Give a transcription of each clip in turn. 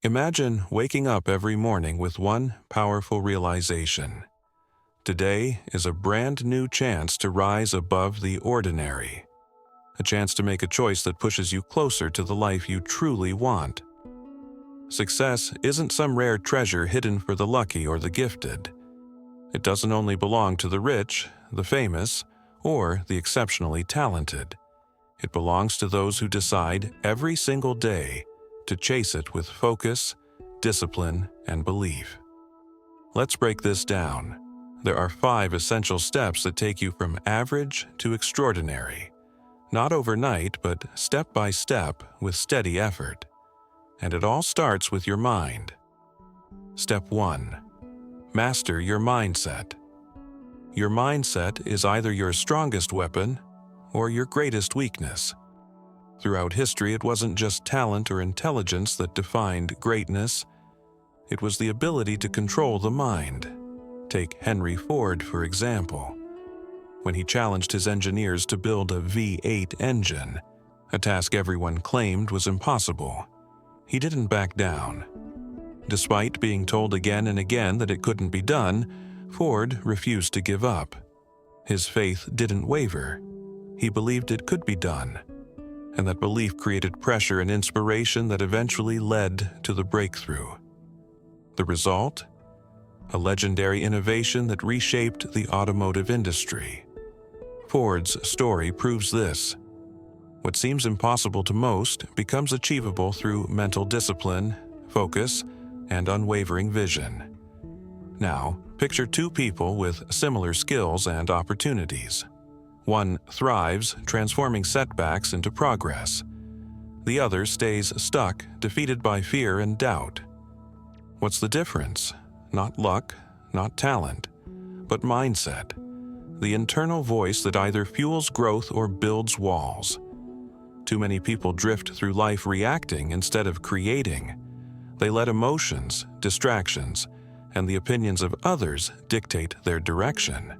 Imagine waking up every morning with one powerful realization. Today is a brand new chance to rise above the ordinary. A chance to make a choice that pushes you closer to the life you truly want. Success isn't some rare treasure hidden for the lucky or the gifted. It doesn't only belong to the rich, the famous, or the exceptionally talented. It belongs to those who decide every single day to chase it with focus, discipline, and belief. Let's break this down. There are 5 essential steps that take you from average to extraordinary. Not overnight, but step by step with steady effort. And it all starts with your mind. Step 1. Master your mindset. Your mindset is either your strongest weapon or your greatest weakness. Throughout history, it wasn't just talent or intelligence that defined greatness. It was the ability to control the mind. Take Henry Ford, for example. When he challenged his engineers to build a V8 engine, a task everyone claimed was impossible, he didn't back down. Despite being told again and again that it couldn't be done, Ford refused to give up. His faith didn't waver. He believed it could be done, and that belief created pressure and inspiration that eventually led to the breakthrough. The result? A legendary innovation that reshaped the automotive industry. Ford's story proves this. What seems impossible to most becomes achievable through mental discipline, focus, and unwavering vision. Now, picture 2 people with similar skills and opportunities. One thrives, transforming setbacks into progress. The other stays stuck, defeated by fear and doubt. What's the difference? Not luck, not talent, but mindset. The internal voice that either fuels growth or builds walls. Too many people drift through life reacting instead of creating. They let emotions, distractions, and the opinions of others dictate their direction.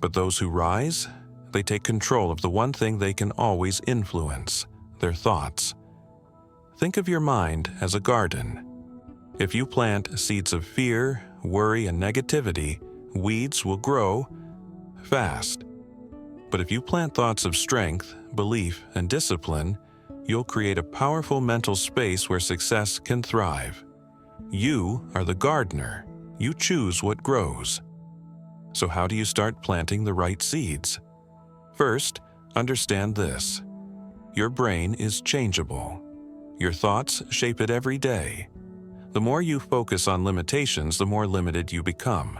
But those who rise, they take control of the one thing they can always influence, their thoughts. Think of your mind as a garden. If you plant seeds of fear, worry, and negativity, weeds will grow fast. But if you plant thoughts of strength, belief, and discipline, you'll create a powerful mental space where success can thrive. You are the gardener. You choose what grows. So how do you start planting the right seeds? First, understand this. Your brain is changeable. Your thoughts shape it every day. The more you focus on limitations, the more limited you become.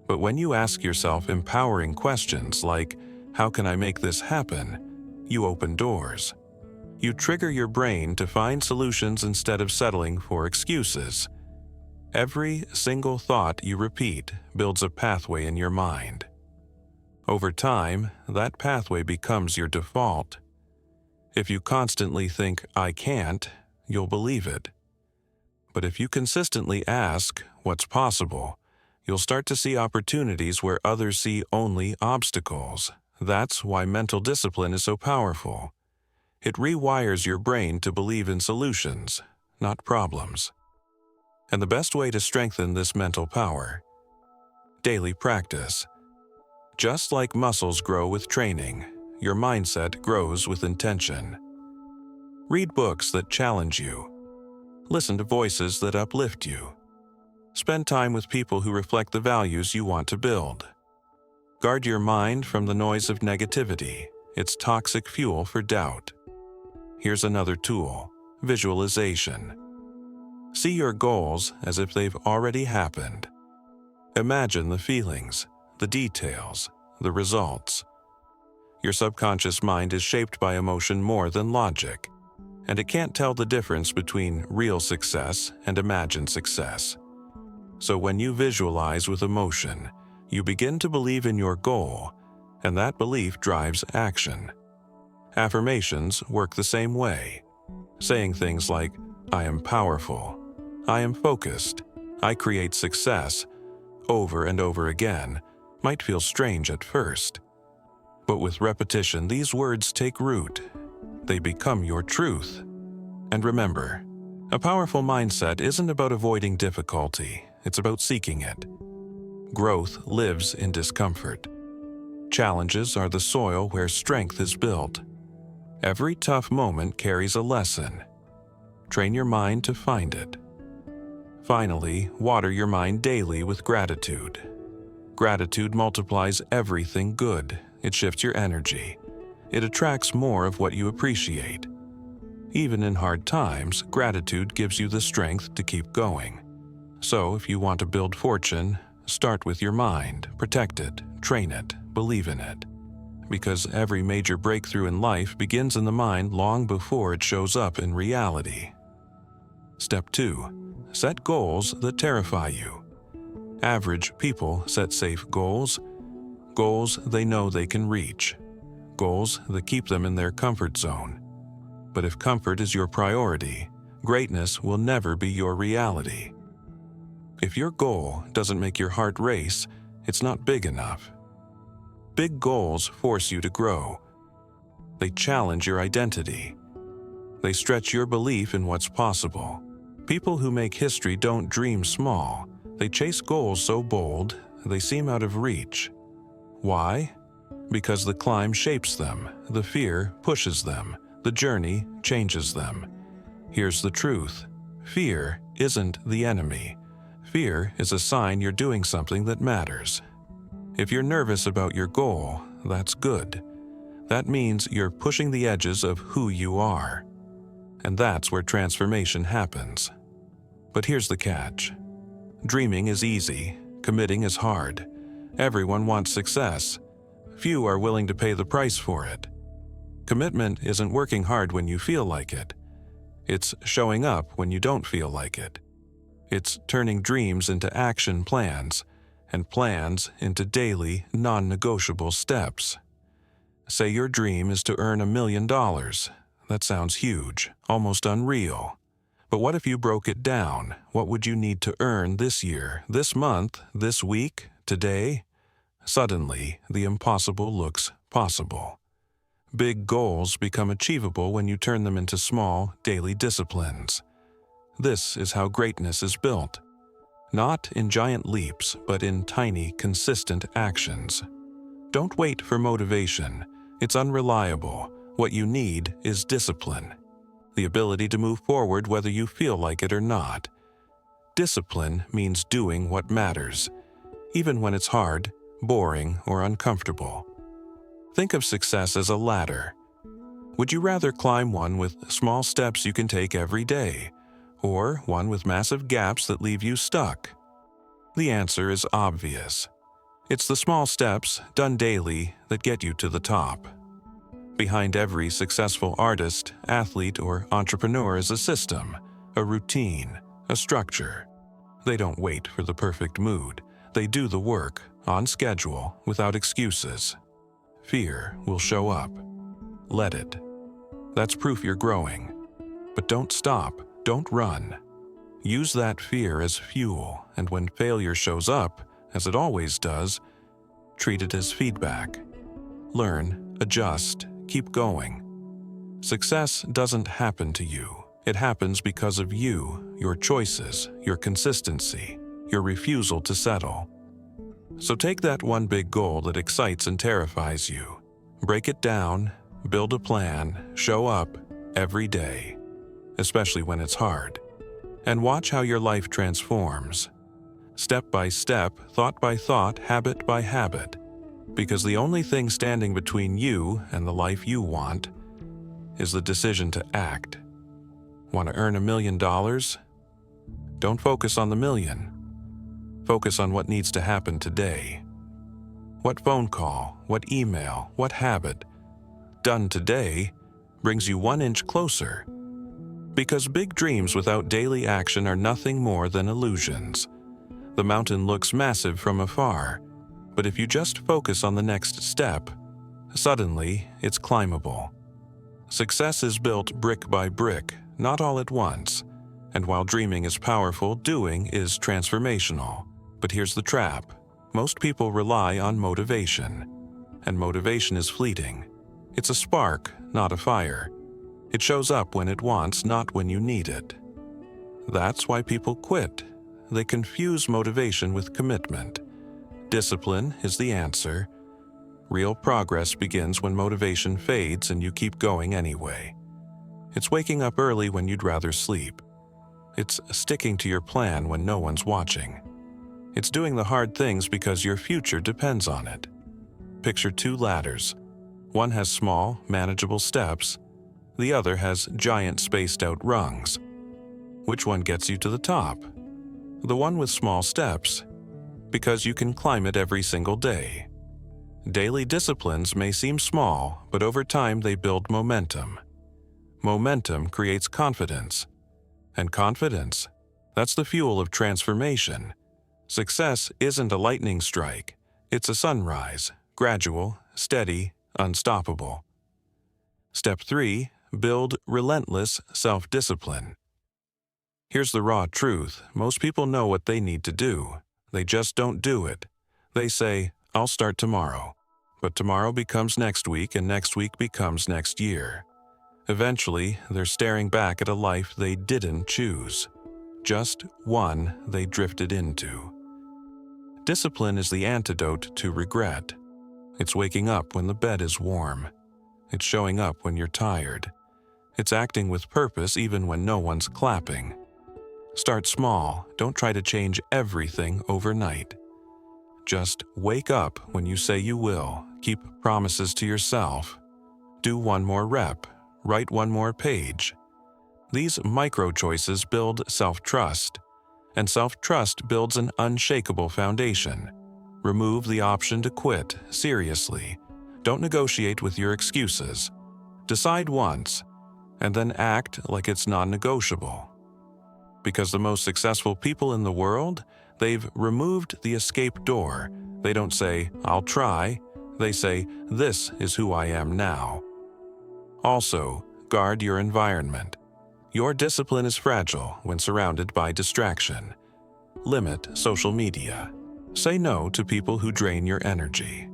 But when you ask yourself empowering questions like, how can I make this happen? You open doors. You trigger your brain to find solutions instead of settling for excuses. Every single thought you repeat builds a pathway in your mind. Over time, that pathway becomes your default. If you constantly think, I can't, you'll believe it. But if you consistently ask, what's possible, you'll start to see opportunities where others see only obstacles. That's why mental discipline is so powerful. It rewires your brain to believe in solutions, not problems. And the best way to strengthen this mental power? Daily practice. Just like muscles grow with training, your mindset grows with intention. Read books that challenge you. Listen to voices that uplift you. Spend time with people who reflect the values you want to build. Guard your mind from the noise of negativity. It's toxic fuel for doubt. Here's another tool: visualization. See your goals as if they've already happened. Imagine the feelings, the details, the results. Your subconscious mind is shaped by emotion more than logic, and it can't tell the difference between real success and imagined success. So when you visualize with emotion, you begin to believe in your goal, and that belief drives action. Affirmations work the same way. Saying things like, I am powerful, I am focused, I create success, over and over again, might feel strange at first. But with repetition, these words take root. They become your truth. And remember, A powerful mindset isn't about avoiding difficulty, it's about seeking it. Growth lives in discomfort. Challenges are the soil where strength is built. Every tough moment carries a lesson. Train your mind to find it. Finally, water your mind daily with gratitude. Gratitude multiplies everything good. It shifts your energy. It attracts more of what you appreciate. Even in hard times, gratitude gives you the strength to keep going. So, if you want to build fortune, start with your mind, protect it, train it, believe in it. Because every major breakthrough in life begins in the mind long before it shows up in reality. Step 2. Set goals that terrify you. Average people set safe goals, goals they know they can reach, goals that keep them in their comfort zone. But if comfort is your priority, greatness will never be your reality. If your goal doesn't make your heart race, it's not big enough. Big goals force you to grow. They challenge your identity. They stretch your belief in what's possible. People who make history don't dream small. They chase goals so bold, they seem out of reach. Why? Because the climb shapes them, the fear pushes them, the journey changes them. Here's the truth. Fear isn't the enemy. Fear is a sign you're doing something that matters. If you're nervous about your goal, that's good. That means you're pushing the edges of who you are. And that's where transformation happens. But here's the catch. Dreaming is easy, committing is hard. Everyone wants success. Few are willing to pay the price for it. Commitment isn't working hard when you feel like it. It's showing up when you don't feel like it. It's turning dreams into action plans, and plans into daily, non-negotiable steps. Say your dream is to earn $1 million. That sounds huge, almost unreal. But what if you broke it down? What would you need to earn this year, this month, this week, today? Suddenly, the impossible looks possible. Big goals become achievable when you turn them into small, daily disciplines. This is how greatness is built. Not in giant leaps, but in tiny, consistent actions. Don't wait for motivation. It's unreliable. What you need is discipline. The ability to move forward whether you feel like it or not. Discipline means doing what matters, even when it's hard, boring, or uncomfortable. Think of success as a ladder. Would you rather climb one with small steps you can take every day, or one with massive gaps that leave you stuck? The answer is obvious. It's the small steps, done daily, that get you to the top. Behind every successful artist, athlete, or entrepreneur is a system, a routine, a structure. They don't wait for the perfect mood. They do the work, on schedule, without excuses. Fear will show up. Let it. That's proof you're growing. But don't stop. Don't run. Use that fear as fuel, and when failure shows up, as it always does, treat it as feedback. Learn, adjust, keep going. Success doesn't happen to you. It happens because of you, your choices, your consistency, your refusal to settle. So take that one big goal that excites and terrifies you. Break it down, build a plan, show up every day, especially when it's hard. And watch how your life transforms. Step by step, thought by thought, habit by habit. Because the only thing standing between you and the life you want is the decision to act. Want to earn $1 million? Don't focus on the million. Focus on what needs to happen today. What phone call, what email, what habit, done today, brings you 1 inch closer. Because big dreams without daily action are nothing more than illusions. The mountain looks massive from afar, but if you just focus on the next step, suddenly it's climbable. Success is built brick by brick, not all at once. And while dreaming is powerful, doing is transformational. But here's the trap. Most people rely on motivation. And motivation is fleeting. It's a spark, not a fire. It shows up when it wants, not when you need it. That's why people quit. They confuse motivation with commitment. Discipline is the answer. Real progress begins when motivation fades and you keep going anyway. It's waking up early when you'd rather sleep. It's sticking to your plan when no one's watching. It's doing the hard things because your future depends on it. Picture two ladders. One has small, manageable steps. The other has giant spaced-out rungs. Which one gets you to the top? The one with small steps, because you can climb it every single day. Daily disciplines may seem small, but over time they build momentum. Momentum creates confidence. And confidence, that's the fuel of transformation. Success isn't a lightning strike. It's a sunrise, gradual, steady, unstoppable. Step 3. Build relentless self-discipline. Here's the raw truth. Most people know what they need to do. They just don't do it. They say, "I'll start tomorrow." But tomorrow becomes next week, and next week becomes next year. Eventually, they're staring back at a life they didn't choose. Just one they drifted into. Discipline is the antidote to regret. It's waking up when the bed is warm. It's showing up when you're tired. It's acting with purpose even when no one's clapping. Start small. Don't try to change everything overnight. Just wake up when you say you will. Keep promises to yourself. Do one more rep. Write one more page. These micro-choices build self-trust, and self-trust builds an unshakable foundation. Remove the option to quit, seriously. Don't negotiate with your excuses. Decide once, and then act like it's non-negotiable. Because the most successful people in the world, they've removed the escape door. They don't say, "I'll try." They say, "This is who I am now." Also, guard your environment. Your discipline is fragile when surrounded by distraction. Limit social media. Say no to people who drain your energy.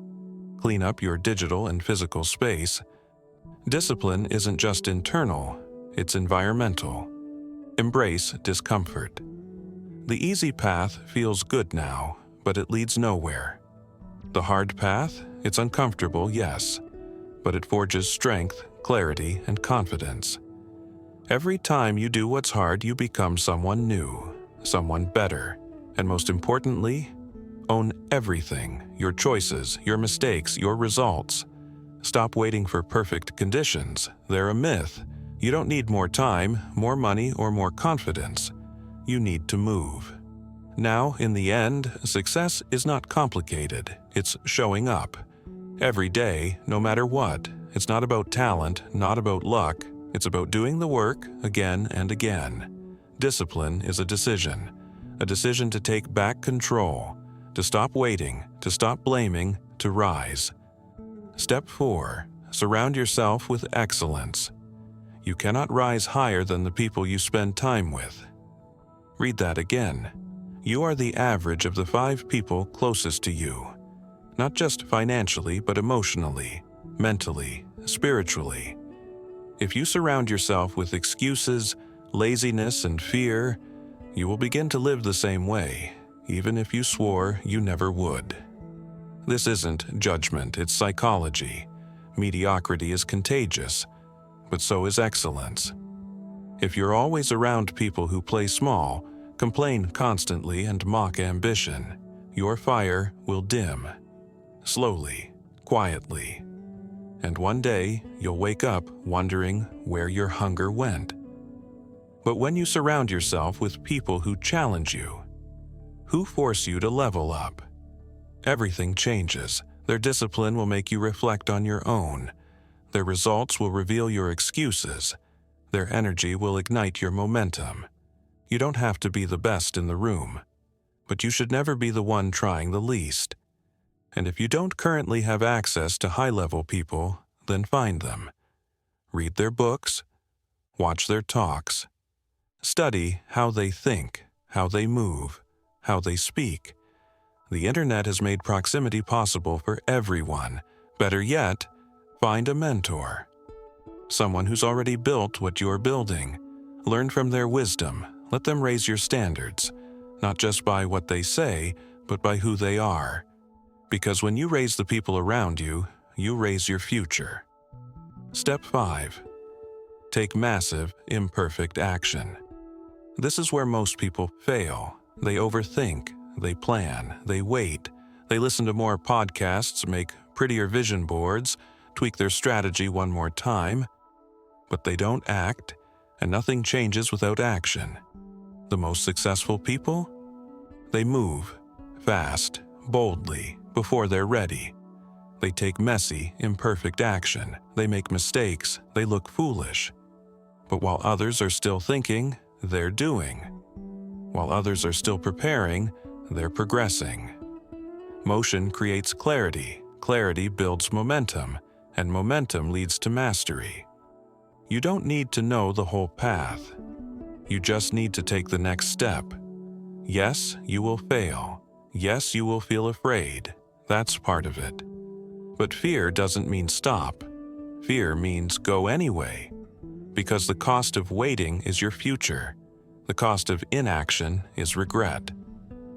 Clean up your digital and physical space. Discipline isn't just internal, it's environmental. Embrace discomfort. The easy path feels good now, but it leads nowhere. The hard path, it's uncomfortable, yes, but it forges strength, clarity, and confidence. Every time you do what's hard, you become someone new, someone better, and most importantly, own everything, your choices, your mistakes, your results. Stop waiting for perfect conditions. They're a myth. You don't need more time, more money, or more confidence. You need to move. Now, in the end, success is not complicated. It's showing up. Every day, no matter what. It's not about talent, not about luck. It's about doing the work again and again. Discipline is a decision to take back control, to stop waiting, to stop blaming, to rise. Step 4. Surround yourself with excellence. You cannot rise higher than the people you spend time with. Read that again. You are the average of the 5 people closest to you. Not just financially, but emotionally, mentally, spiritually. If you surround yourself with excuses, laziness, and fear, you will begin to live the same way, even if you swore you never would. This isn't judgment, it's psychology. Mediocrity is contagious, but so is excellence. If you're always around people who play small, complain constantly, and mock ambition, your fire will dim. Slowly, quietly. And one day, you'll wake up wondering where your hunger went. But when you surround yourself with people who challenge you, who force you to level up, everything changes. Their discipline will make you reflect on your own. Their results will reveal your excuses. Their energy will ignite your momentum. You don't have to be the best in the room, but you should never be the one trying the least. And if you don't currently have access to high-level people, then find them. Read their books, watch their talks, study how they think, how they move, how they speak. The internet has made proximity possible for everyone. Better yet, find a mentor. Someone who's already built what you're building. Learn from their wisdom, Let them raise your standards, not just by what they say, but by who they are. Because when you raise the people around you, you raise your future. Step 5. Take massive, imperfect action. This is where most people fail. They overthink, they plan, they wait, they listen to more podcasts, make prettier vision boards, tweak their strategy one more time, but they don't act, and nothing changes without action. The most successful people? They move, fast, boldly, before they're ready. They take messy, imperfect action. They make mistakes. They look foolish. But while others are still thinking, they're doing. While others are still preparing, they're progressing. Motion creates clarity. Clarity builds momentum, and momentum leads to mastery. You don't need to know the whole path. You just need to take the next step. Yes, you will fail. Yes, you will feel afraid. That's part of it. But fear doesn't mean stop. Fear means go anyway. Because the cost of waiting is your future. The cost of inaction is regret.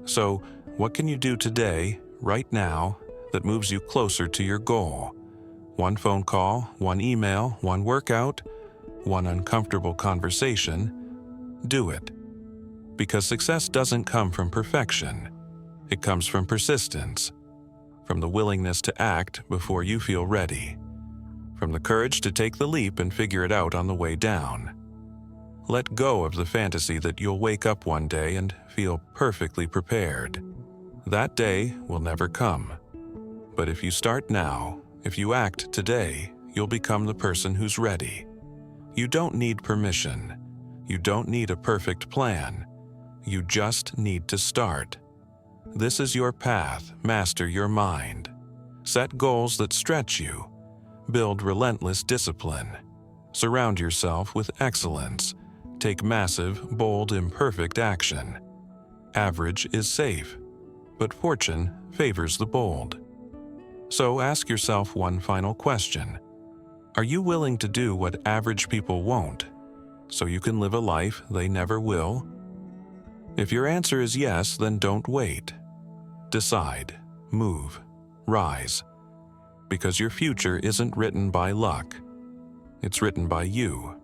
So, what can you do today, right now, that moves you closer to your goal? One phone call, one email, one workout, one uncomfortable conversation. Do it. Because success doesn't come from perfection. It comes from persistence. From the willingness to act before you feel ready. From the courage to take the leap and figure it out on the way down. Let go of the fantasy that you'll wake up one day and feel perfectly prepared. That day will never come. But if you start now, if you act today, you'll become the person who's ready. You don't need permission. You don't need a perfect plan. You just need to start. This is your path. Master your mind. Set goals that stretch you. Build relentless discipline. Surround yourself with excellence. Take massive, bold, imperfect action. Average is safe, but fortune favors the bold. So ask yourself one final question. Are you willing to do what average people won't, so you can live a life they never will? If your answer is yes, then don't wait. Decide, move, rise. Because your future isn't written by luck. It's written by you.